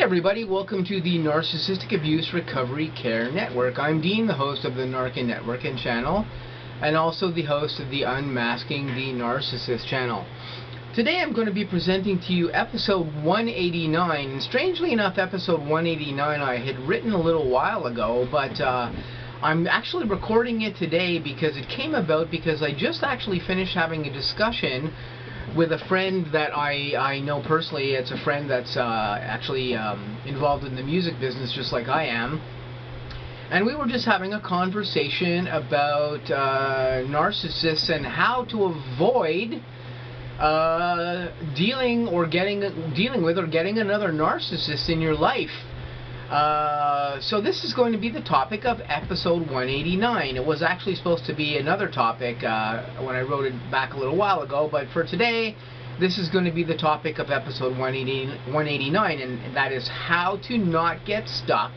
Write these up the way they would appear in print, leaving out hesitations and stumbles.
everybody, welcome to the Narcissistic Abuse Recovery Care Network. I'm Dean, the host of the N.A.R.C.N Network and channel, and also the host of the Unmasking the Narcissist channel. Today I'm going to be presenting to you episode 189, and strangely enough, episode 189 I had written a little while ago, but I'm actually recording it today because it came about because I just actually finished having a discussion with a friend that I know personally. It's a friend that's actually involved in the music business just like I am. And we were just having a conversation about narcissists and how to avoid dealing with or getting another narcissist in your life. So this is going to be the topic of episode 189. It was actually supposed to be another topic when I wrote it back a little while ago, but for today, this is going to be the topic of episode 189, and that is how to not get stuck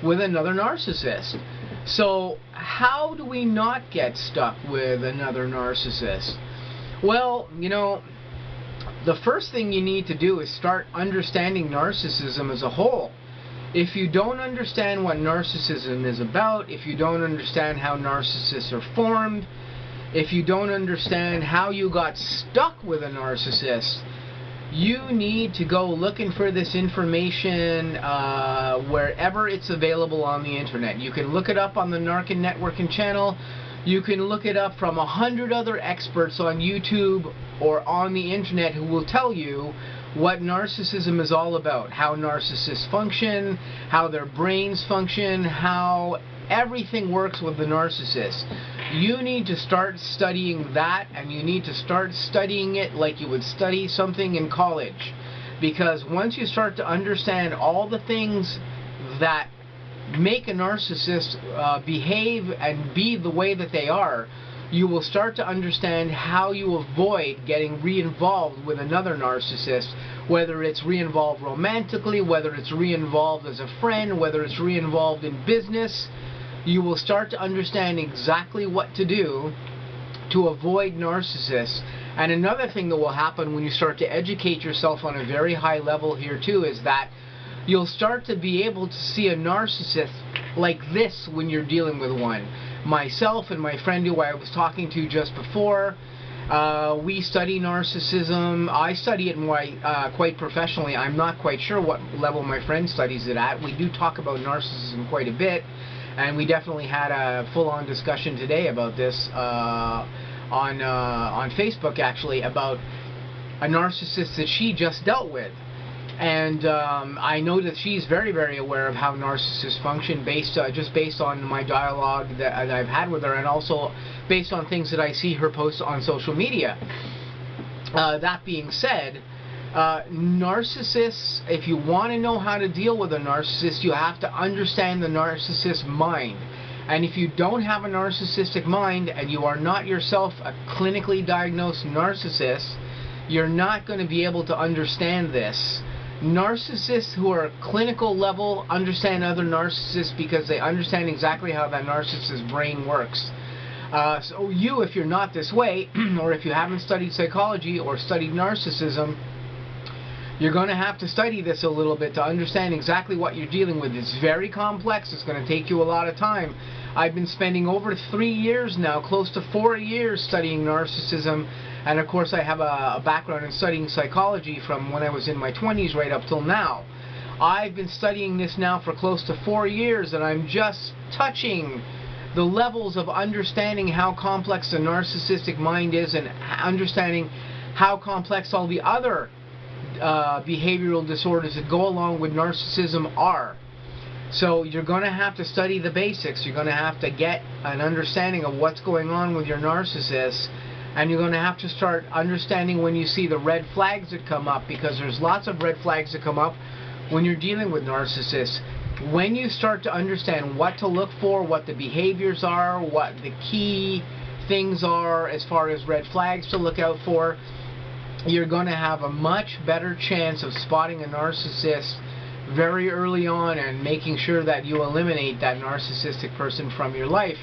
with another narcissist. So, how do we not get stuck with another narcissist? Well, you know, the first thing you need to do is start understanding narcissism as a whole. If you don't understand what narcissism is about, if you don't understand how narcissists are formed, if you don't understand how you got stuck with a narcissist, you need to go looking for this information wherever it's available on the internet. You can look it up on the N.A.R.C.N Network and channel. You can look it up from 100 other experts on YouTube or on the internet who will tell you what narcissism is all about, how narcissists function, how their brains function, how everything works with the narcissist. You need to start studying that, and you need to start studying it like you would study something in college. Because once you start to understand all the things that make a narcissist behave and be the way that they are, you will start to understand how you avoid getting re-involved with another narcissist, whether it's re-involved romantically, whether it's re-involved as a friend, whether it's re-involved in business. You will start to understand exactly what to do to avoid narcissists. And another thing that will happen when you start to educate yourself on a very high level here too is that you'll start to be able to see a narcissist like this when you're dealing with one. Myself and my friend who I was talking to just before, we study narcissism. I study it quite professionally. I'm not quite sure what level my friend studies it at. We do talk about narcissism quite a bit, and we definitely had a full-on discussion today about this on Facebook, actually, about a narcissist that she just dealt with. And I know that she's very, very aware of how narcissists function, just based on my dialogue that I've had with her, and also based on things that I see her post on social media. That being said, narcissists, if you want to know how to deal with a narcissist, you have to understand the narcissist's mind. And if you don't have a narcissistic mind, and you are not yourself a clinically diagnosed narcissist, you're not going to be able to understand this. Narcissists who are clinical level understand other narcissists because they understand exactly how that narcissist's brain works. So you, if you're not this way, or if you haven't studied psychology or studied narcissism, you're going to have to study this a little bit to understand exactly what you're dealing with. It's very complex. It's going to take you a lot of time. I've been spending over 3 years now, close to 4 years, studying narcissism. And of course I have a background in studying psychology from when I was in my 20s right up till now. I've been studying this now for close to 4 years, and I'm just touching the levels of understanding how complex the narcissistic mind is, and understanding how complex all the other behavioral disorders that go along with narcissism are. So you're going to have to study the basics. You're going to have to get an understanding of what's going on with your narcissist. And you're going to have to start understanding when you see the red flags that come up, because there's lots of red flags that come up when you're dealing with narcissists. When you start to understand what to look for, what the behaviors are, what the key things are as far as red flags to look out for, you're going to have a much better chance of spotting a narcissist very early on and making sure that you eliminate that narcissistic person from your life.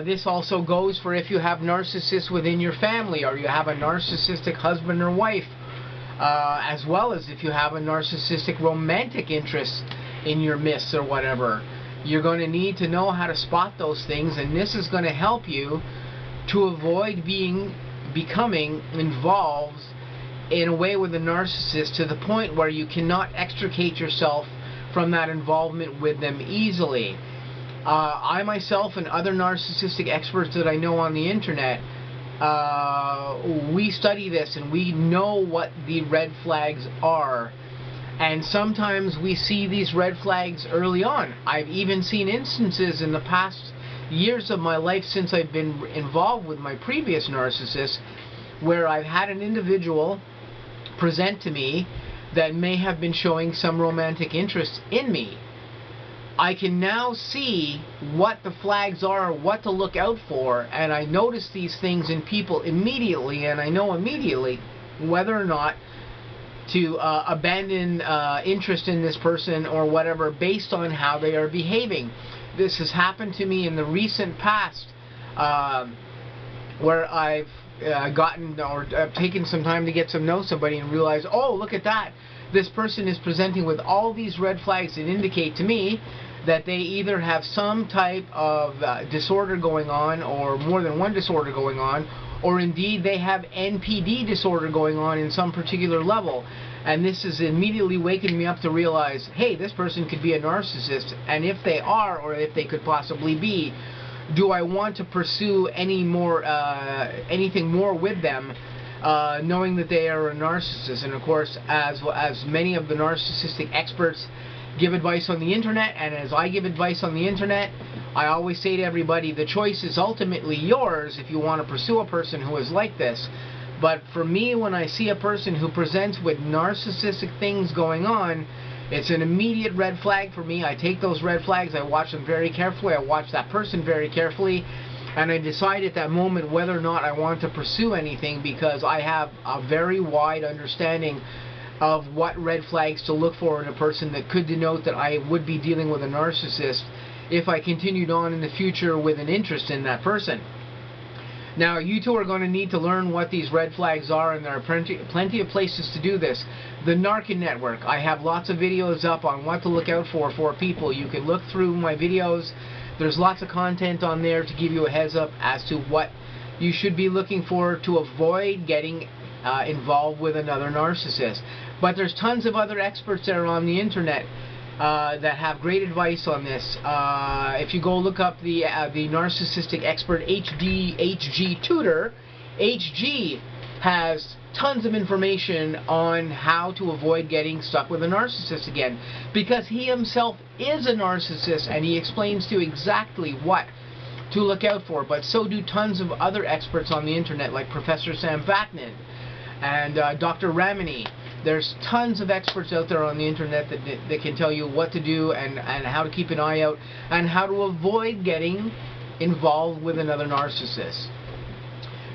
This also goes for if you have narcissists within your family, or you have a narcissistic husband or wife, as well as if you have a narcissistic romantic interest in your midst or whatever. You're going to need to know how to spot those things, and this is going to help you to avoid becoming involved in a way with a narcissist to the point where you cannot extricate yourself from that involvement with them easily. I myself and other narcissistic experts that I know on the internet, we study this and we know what the red flags are. And sometimes we see these red flags early on. I've even seen instances in the past years of my life since I've been involved with my previous narcissist where I've had an individual present to me that may have been showing some romantic interest in me. I can now see what the flags are, what to look out for, and I notice these things in people immediately, and I know immediately whether or not to abandon interest in this person or whatever based on how they are behaving. This has happened to me in the recent past where I've gotten or taken some time to get to know somebody and realize, oh, look at that. This person is presenting with all these red flags that indicate to me that they either have some type of disorder going on or more than one disorder going on, or indeed they have NPD disorder going on in some particular level. And this has immediately wakened me up to realize, hey, this person could be a narcissist, and if they are, or if they could possibly be, do I want to pursue anything more with them, knowing that they are a narcissist? And of course, as many of the narcissistic experts give advice on the internet, and as I give advice on the internet, I always say to everybody, the choice is ultimately yours if you want to pursue a person who is like this. But for me, when I see a person who presents with narcissistic things going on, it's an immediate red flag for me. I take those red flags, I watch them very carefully, I watch that person very carefully, and I decide at that moment whether or not I want to pursue anything, because I have a very wide understanding of what red flags to look for in a person that could denote that I would be dealing with a narcissist if I continued on in the future with an interest in that person. Now, you two are going to need to learn what these red flags are, and there are plenty of places to do this. The N.A.R.C.N network, I have lots of videos up on what to look out for people. You can look through my videos. There's lots of content on there to give you a heads up as to what you should be looking for to avoid getting involved with another narcissist. But there's tons of other experts that are on the internet that have great advice on this. If you go look up the narcissistic expert HG Tutor, HG has tons of information on how to avoid getting stuck with a narcissist again, because he himself is a narcissist, and he explains to you exactly what to look out for. But so do tons of other experts on the internet, like Professor Sam Vaknin and Dr. Ramani. There's tons of experts out there on the internet that can tell you what to do and how to keep an eye out and how to avoid getting involved with another narcissist.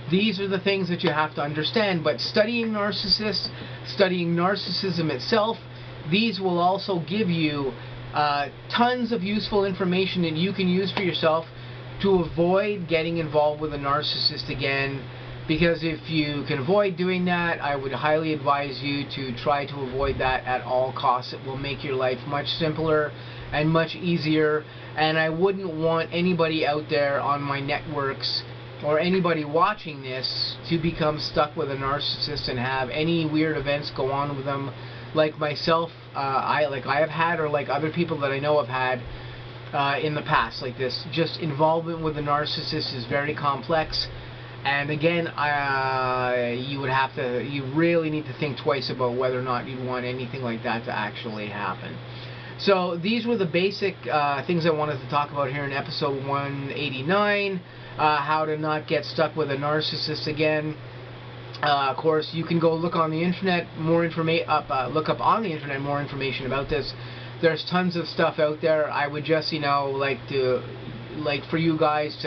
These are the things that you have to understand. But studying narcissists, studying narcissism itself, these will also give you tons of useful information that you can use for yourself to avoid getting involved with a narcissist again. Because if you can avoid doing that, I would highly advise you to try to avoid that at all costs. It will make your life much simpler and much easier. And I wouldn't want anybody out there on my networks or anybody watching this to become stuck with a narcissist and have any weird events go on with them, like myself, I have had, or like other people that I know have had in the past. Like this, just involvement with a narcissist is very complex. And again, you really need to think twice about whether or not you'd want anything like that to actually happen. So these were the basic things I wanted to talk about here in episode 189, how to not get stuck with a narcissist again. Of course, you can go look on the internet, look up on the internet more information about this. There's tons of stuff out there. I would just, like for you guys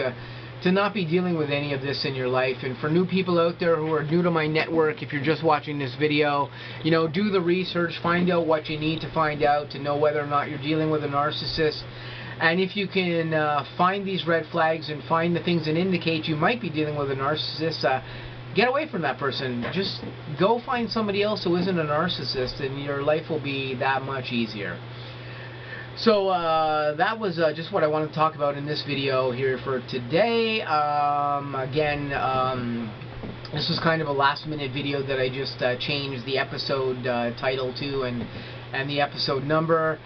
to not be dealing with any of this in your life. And for new people out there who are new to my network, if you're just watching this video, do the research, find out what you need to find out to know whether or not you're dealing with a narcissist. And if you can find these red flags and find the things that indicate you might be dealing with a narcissist, get away from that person. Just go find somebody else who isn't a narcissist, and your life will be that much easier. So that was just what I wanted to talk about in this video here for today. Again, this was kind of a last-minute video that I just changed the episode title to and the episode number,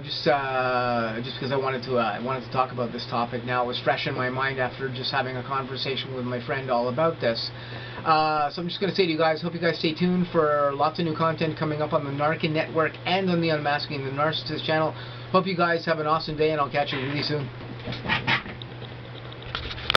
just because I wanted to talk about this topic. Now it was fresh in my mind after just having a conversation with my friend all about this. So I'm just going to say to you guys, hope you guys stay tuned for lots of new content coming up on the N.A.R.C.N network and on the Unmasking the Narcissist channel. Hope you guys have an awesome day, and I'll catch you really soon.